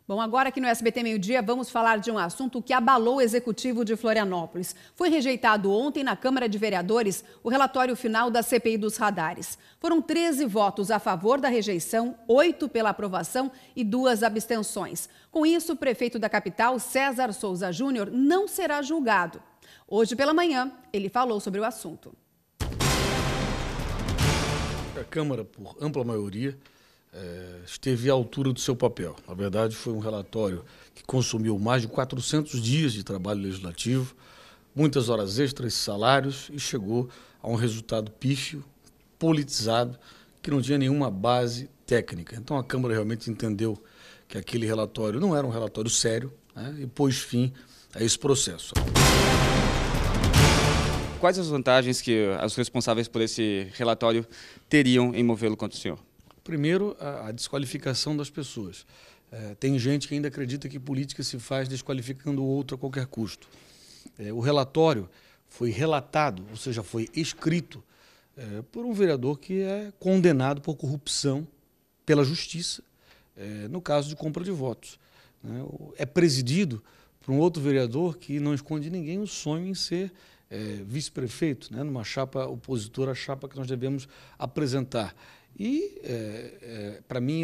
Bom, agora aqui no SBT Meio-Dia vamos falar de um assunto que abalou o executivo de Florianópolis. Foi rejeitado ontem na Câmara de Vereadores o relatório final da CPI dos radares. Foram 13 votos a favor da rejeição, 8 pela aprovação e 2 abstenções. Com isso, o prefeito da capital, César Souza Júnior, não será julgado. Hoje pela manhã, ele falou sobre o assunto. A Câmara, por ampla maioria, esteve à altura do seu papel. Na verdade, foi um relatório que consumiu mais de 400 dias de trabalho legislativo, muitas horas extras, salários, e chegou a um resultado pífio, politizado, que não tinha nenhuma base técnica. Então, a Câmara realmente entendeu que aquele relatório não era um relatório sério, né, e pôs fim a esse processo. Quais as vantagens que os responsáveis por esse relatório teriam em movê-lo contra o senhor? Primeiro, a desqualificação das pessoas. Tem gente que ainda acredita que política se faz desqualificando o outro a qualquer custo. O relatório foi relatado, ou seja, foi escrito por um vereador que é condenado por corrupção pela justiça, no caso de compra de votos. É presidido por um outro vereador que não esconde ninguém o sonho em ser vice-prefeito, numa chapa opositora à chapa que nós devemos apresentar. E, para mim,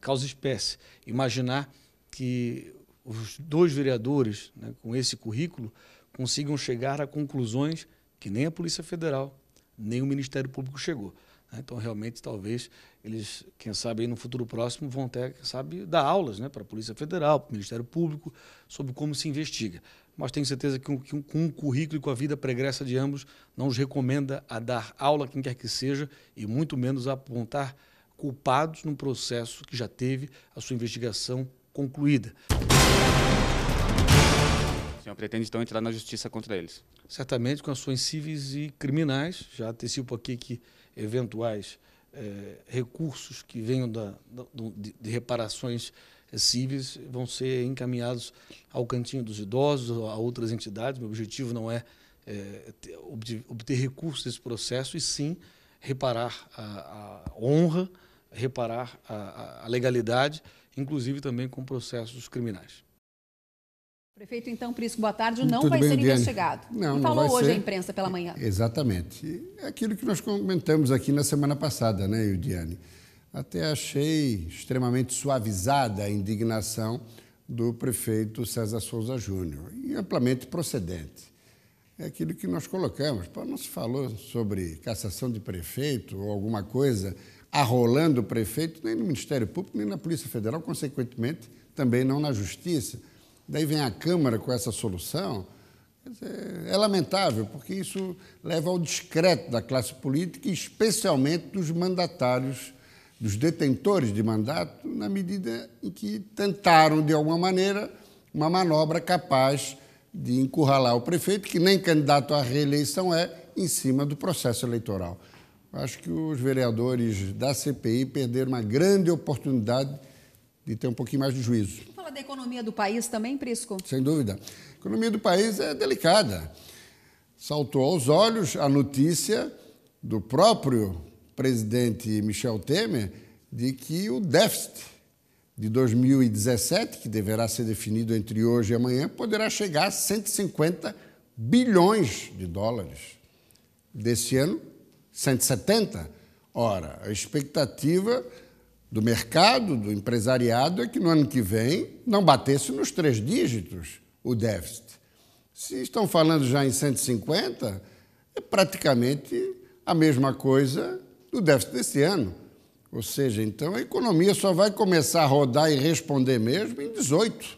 causa espécie imaginar que os dois vereadores, com esse currículo, consigam chegar a conclusões que nem a Polícia Federal, nem o Ministério Público chegou. Então, realmente, talvez eles, quem sabe, aí no futuro próximo, vão ter, quem sabe, dar aulas para a Polícia Federal, para o Ministério Público, sobre como se investiga. Mas tenho certeza que com um currículo e com a vida pregressa de ambos, não os recomenda a dar aula a quem quer que seja e muito menos a apontar culpados num processo que já teve a sua investigação concluída. O senhor pretende, então, entrar na justiça contra eles? Certamente com ações cíveis e criminais. Já antecipo aqui que eventuais recursos que venham de reparações cíveis vão ser encaminhados ao Cantinho dos Idosos, a outras entidades. Meu objetivo não é obter recursos desse processo, e sim reparar a honra, reparar a legalidade, inclusive também com processos criminais. Prefeito, então, Prisco, boa tarde, não Tudo vai bem, ser Diane? investigado. Não, e falou não vai hoje ser. à imprensa pela manhã. Exatamente. É aquilo que nós comentamos aqui na semana passada, Diane? Até achei extremamente suavizada a indignação do prefeito César Souza Júnior, e amplamente procedente. É aquilo que nós colocamos. Não se falou sobre cassação de prefeito ou alguma coisa arrolando o prefeito, nem no Ministério Público, nem na Polícia Federal, consequentemente, também não na Justiça. Daí vem a Câmara com essa solução. É lamentável, porque isso leva ao descrédito da classe política, e especialmente dos mandatários, dos detentores de mandato, na medida em que tentaram, de alguma maneira, uma manobra capaz de encurralar o prefeito, que nem candidato à reeleição em cima do processo eleitoral. Acho que os vereadores da CPI perderam uma grande oportunidade de ter um pouquinho mais de juízo. Fala da economia do país também, Prisco? Sem dúvida. A economia do país é delicada. Saltou aos olhos a notícia do próprio presidente Michel Temer de que o déficit de 2017, que deverá ser definido entre hoje e amanhã, poderá chegar a 150 bilhões de dólares. Desse ano, 170. Ora, a expectativa do mercado, do empresariado, é que no ano que vem não batesse nos 3 dígitos o déficit. Se estão falando já em 150, é praticamente a mesma coisa do déficit desse ano. Ou seja, então a economia só vai começar a rodar e responder mesmo em 18.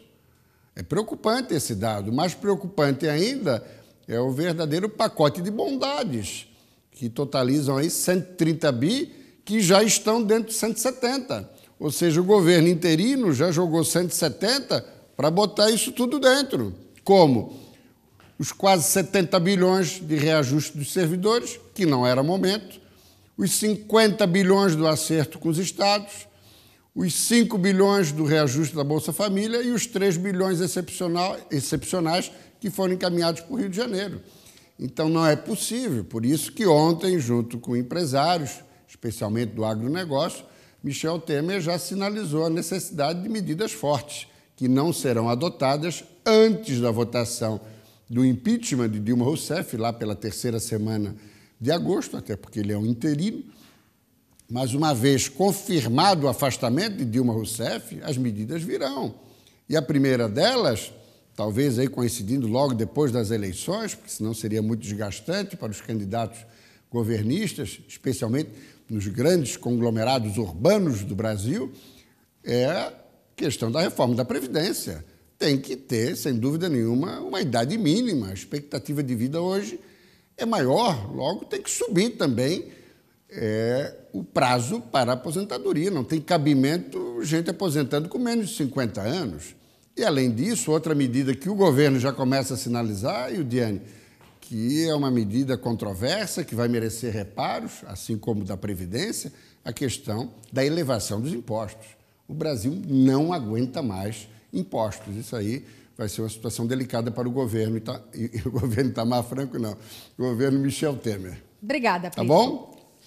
É preocupante esse dado. Mais preocupante ainda é o verdadeiro pacote de bondades, que totalizam aí 130 bi, que já estão dentro de 170. Ou seja, o governo interino já jogou 170 para botar isso tudo dentro. Como? Os quase 70 bilhões de reajuste dos servidores, que não era momento, os 50 bilhões do acerto com os estados, os 5 bilhões do reajuste da Bolsa Família e os 3 bilhões excepcionais que foram encaminhados para o Rio de Janeiro. Então, não é possível. Por isso que ontem, junto com empresários, especialmente do agronegócio, Michel Temer já sinalizou a necessidade de medidas fortes, que não serão adotadas antes da votação do impeachment de Dilma Rousseff, lá pela 3ª semana de agosto, até porque ele é um interino. Mas, uma vez confirmado o afastamento de Dilma Rousseff, as medidas virão. E a primeira delas, talvez aí coincidindo logo depois das eleições, porque senão seria muito desgastante para os candidatos governistas, especialmente nos grandes conglomerados urbanos do Brasil, é a questão da reforma da Previdência. Tem que ter, sem dúvida nenhuma, uma idade mínima. A expectativa de vida hoje é maior, logo tem que subir também o prazo para a aposentadoria. Não tem cabimento gente aposentando com menos de 50 anos. E, além disso, outra medida que o governo já começa a sinalizar, Yudiane, que é uma medida controversa, que vai merecer reparos, assim como da Previdência, a questão da elevação dos impostos. O Brasil não aguenta mais impostos. Isso aí vai ser uma situação delicada para o governo, e o governo Itamar Franco não, o governo Michel Temer. Obrigada, Plínio. Tá bom?